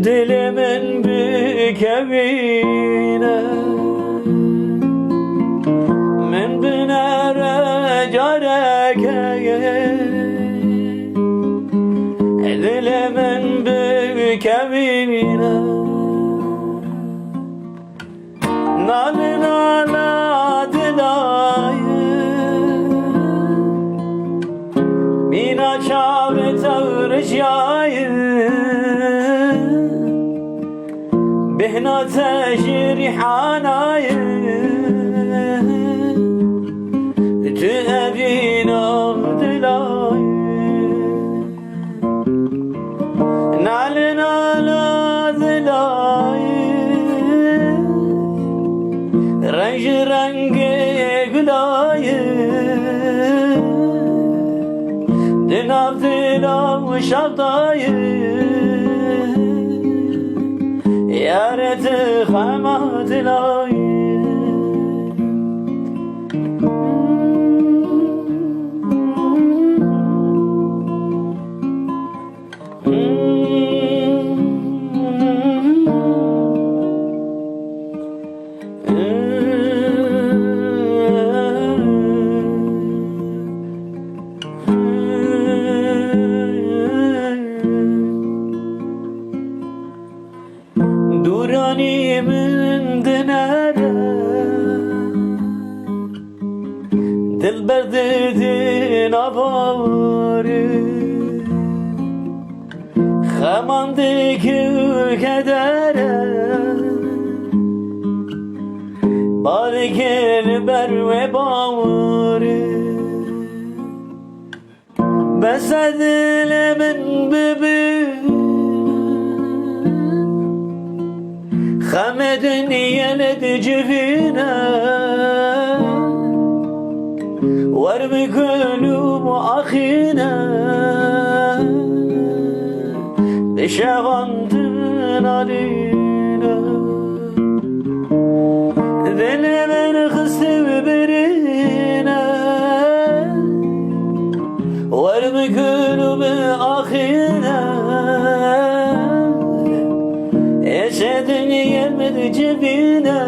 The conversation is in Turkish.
dilimin bükevine min binere careke dilimin bükevine nalın ala dilayı mina çave tavırışyayı bihna teşrihanayi tühebina dilayı nalın ala dilayı renk rengi gülayı Dinav dilav şavdayı Yareti khama dilayı Durani min dinare Dilber dedin avari Xemandiki kedere Barikil ber ve bavari Besedile min bibi Xemedin yeled civine Vermi kulub akhine Dişevandın aline Dilimin kısıv birine Vermi kulub akhine Eşedin yelmedi cebine